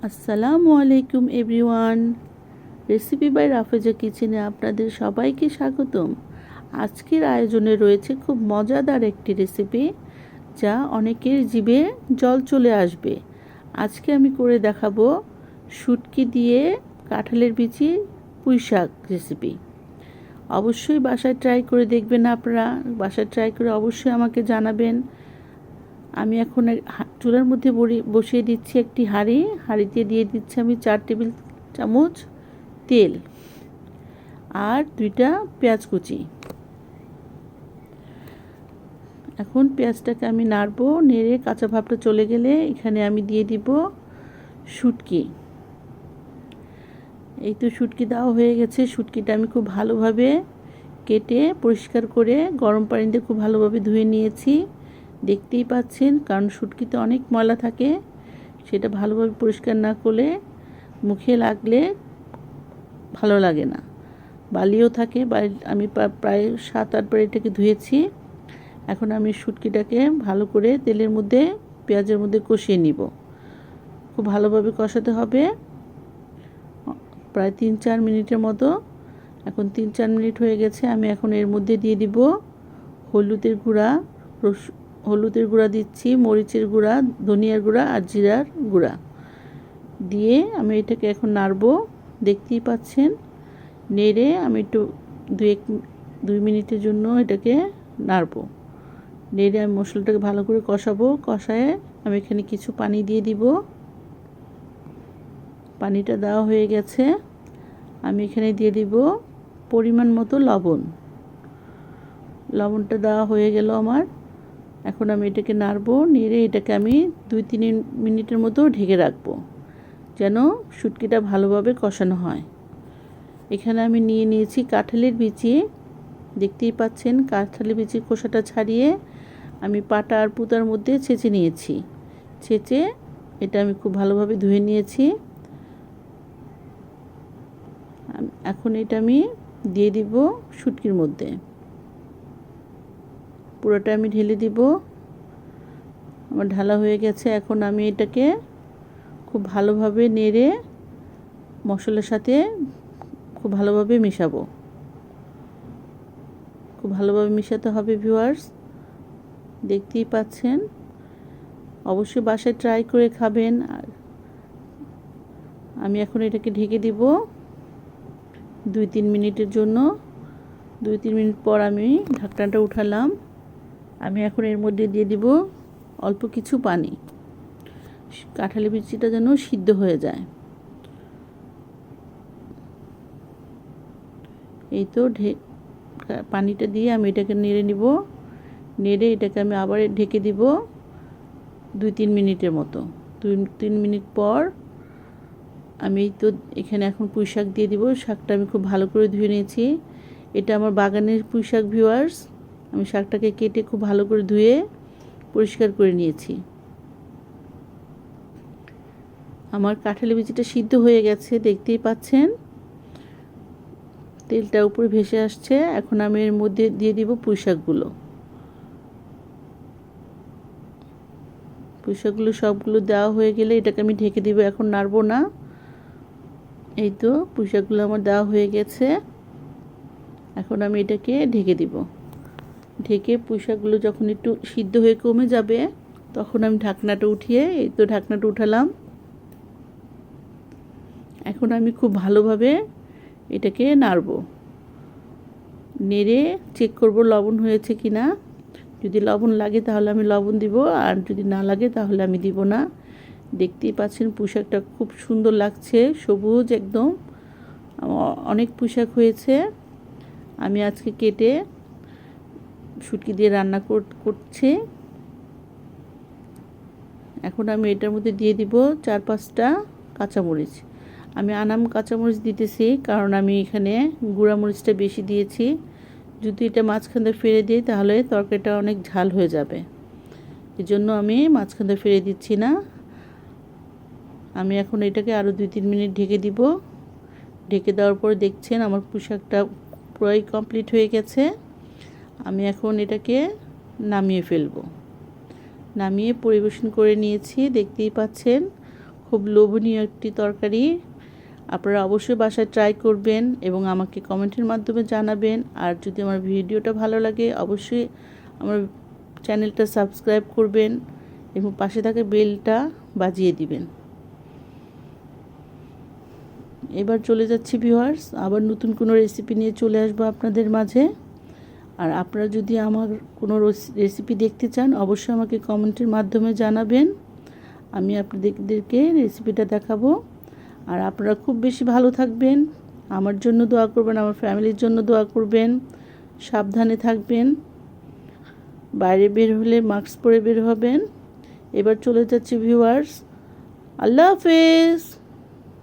আসসালামু আলাইকুম everyone. Recipe by Rafeza কিচেনে আপনাদের সবাইকে স্বাগতম। আজকের আয়োজনে রয়েছে খুব মজাদার একটি রেসিপি, যা অনেকের জিভে জল চলে আসবে। আজকে আমি করে দেখাবো শুটকি দিয়ে কাঁঠালের বিচি পুঁই শাক রেসিপি। অবশ্যই বাসায় ট্রাই করে দেখবেন আপনারা। বাসায় ট্রাই করে অবশ্যই আমাকে জানাবেন। আমি এখন চুলার মধ্যে বসিয়ে দিচ্ছি একটি হাঁড়িতে দিয়ে দিচ্ছি আমি 4 টেবিল চামচ তেল আর 2টা পেঁয়াজ কুচি। এখন পেঁয়াজটাকে আমি নাড়বো, নেড়ে কাঁচা ভাবটা চলে গেলে এখানে আমি দিয়ে দিব শুটকি। এই তো শুটকি দেওয়া হয়ে গেছে। শুটকিটা আমি খুব ভালোভাবে কেটে পরিষ্কার করে গরম পানিতে খুব ভালোভাবে ধুয়ে নিয়েছি। দেখতেই পাচ্ছেন, কারণ শুটকিতে অনেক ময়লা থাকে, সেটা ভালোভাবে পরিষ্কার না করলে মুখে লাগলে ভালো লাগে না, বালিও থাকে। আমি প্রায় 7-8 বার এটাকে ধুয়েছি। এখন আমি শুটকিটাকে ভালো করে তেলের মধ্যে পেঁয়াজের মধ্যে কষিয়ে নিব। খুব ভালোভাবে কষাতে হবে, প্রায় 3-4 মিনিটের মতো। এখন 3-4 মিনিট হয়ে গেছে। আমি এখন এর মধ্যে দিয়ে দিব হলুদের গুঁড়া দিচ্ছি, মরিচের গুঁড়া, ধনিয়ার গুঁড়া আর জিরার গুঁড়া দিয়ে আমি এটাকে এখন নাড়বো। দেখতেই পাচ্ছেন, নেড়ে আমি একটু 2 মিনিটের জন্য এটাকে নাড়বো। নেড়ে আমি মশলাটাকে ভালো করে কষাবো। কষায় আমি এখানে কিছু পানি দিয়ে দিব। পানিটা দেওয়া হয়ে গেছে। আমি এখানে দিয়ে দিব পরিমাণ মতো লবণ। লবণটা দেওয়া হয়ে গেল আমার। এখন আমি এটাকে নাড়বো। নেড়ে এটাকে আমি 2-3 মিনিটের মতো ঢেকে রাখবো, যেন শুটকিটা ভালোভাবে কষানো হয়। এখানে আমি নিয়েছি কাঁঠালের বিচি। দেখতেই পাচ্ছেন, কাঁঠালের বিচির খোসাটা ছাড়িয়ে আমি পাটা আর পুতার মধ্যে ছেঁচে নিয়েছি। ছেঁচে এটা আমি খুব ভালোভাবে ধুয়ে নিয়েছি। এখন এটা আমি দিয়ে দিব শুটকির মধ্যে। পুরোটা আমি ঢেলে দিব। আমার ঢালা হয়ে গেছে। এখন আমি এটাকে খুব ভালোভাবে নেড়ে মশলার সাথে খুব ভালোভাবে মেশাবো। খুব ভালোভাবে মেশাতে হবে ভিউয়ার্স। দেখতেই পাচ্ছেন, অবশ্যই বাসায় ট্রাই করে খাবেন। আর আমি এখন এটাকে ঢেকে দিব 2-3 মিনিটের জন্য। 2-3 মিনিট পর আমি ঢাকনাটা উঠালাম। আমি এখন এর মধ্যে দিয়ে দিব অল্প কিছু পানি, কাঁঠালের বিচিটা যেন সিদ্ধ হয়ে যায়। এই তো পানিটা দিয়ে আমি এটাকে নেড়ে নিব। নেড়ে এটাকে আমি আবার ঢেকে দিব 2-3 মিনিটের মতো। 2-3 মিনিট পর আমি তো এখানে এখন পুঁই শাক দিয়ে দিব। শাকটা আমি খুব ভালো করে ধুয়ে নিয়েছি। এটা আমার বাগানের পুঁই শাক ভিউয়ার্স। আমি শাকটাকে কেটে খুব ভালো করে ধুয়ে পরিষ্কার করে নিয়েছি। আমার কাঁঠালের বিচিটা সিদ্ধ হয়ে গেছে, দেখতেই পাচ্ছেন, তেলটা উপরে ভেসে আসছে। এখন আমি এর মধ্যে দিয়ে দিব পুঁই শাকগুলো। পুঁই শাকগুলো সবগুলো দেওয়া হয়ে গেলে এটাকে আমি ঢেকে দিব। এখন নাড়বো না। এই তো পুঁই শাকগুলো আমার দেওয়া হয়ে গেছে। এখন আমি এটাকে ঢেকে দিব। ঢেকে পুঁই শাকগুলো যখন একটু সিদ্ধ হয়ে কমে যাবে, তখন আমি ঢাকনাটা উঠিয়ে, এই তো ঢাকনাটা উঠালাম। এখন আমি খুব ভালোভাবে এটাকে নাড়বো। নেড়ে চেক করব লবণ হয়েছে কি না। যদি লবণ লাগে তাহলে আমি লবণ দিব, আর যদি না লাগে তাহলে আমি দিব না। দেখতেই পাচ্ছেন পুঁই শাকটা খুব সুন্দর লাগছে, সবুজ একদম। অনেক পুঁই শাক হয়েছে। আমি আজকে কেটে শুটকি দিয়ে রান্না করছি। এখন আমি এটার মধ্যে দিয়ে দিব 4-5টা কাঁচামরিচ। আমি আনাম কাঁচামরিচ দিতেছি, কারণ আমি এখানে গুঁড়া মরিচটা বেশি দিয়েছি। যদি এটা মাঝখানে ফেলে দিই তাহলে তরকারিটা অনেক ঝাল হয়ে যাবে। এজন্য আমি মাঝখানে ফেলে দিচ্ছি না। আমি এখন এটাকে আরও 2-3 মিনিট ঢেকে দিব। ঢেকে দেওয়ার পর দেখছেন আমার পুঁই শাকটা পুরোই কমপ্লিট হয়ে গেছে। আমি এখন এটাকে নামিয়ে ফেলবো। নামিয়ে পরিবেশন করে নিয়েছি। দেখতেই পাচ্ছেন খুব লোভনীয় একটি তরকারি। আপনারা অবশ্যই বাসায় ট্রাই করবেন এবং আমাকে কমেন্টের মাধ্যমে জানাবেন। আর যদি আমার ভিডিওটা ভালো লাগে অবশ্যই আমার চ্যানেলটা সাবস্ক্রাইব করবেন এবং পাশে থাকা বেলটা বাজিয়ে দিবেন। এবার চলে যাচ্ছি ভিউয়ার্স, আবার নতুন কোনো রেসিপি নিয়ে চলে আসবো আপনাদের মাঝে। আর আপনারা যদি আমার কোনো রেসিপি দেখতে চান অবশ্যই আমাকে কমেন্টের মাধ্যমে জানাবেন, আমি আপনাদেরকে রেসিপিটা দেখাবো। আর আপনারা খুব বেশি ভালো থাকবেন, আমার জন্য দোয়া করবেন, আমার ফ্যামিলির জন্য দোয়া করবেন, সাবধানে থাকবেন, বাইরে বের হলে মাস্ক পরে বের হবেন। এবার চলে যাচ্ছি ভিউয়ার্স, আল্লাহ হাফেজ।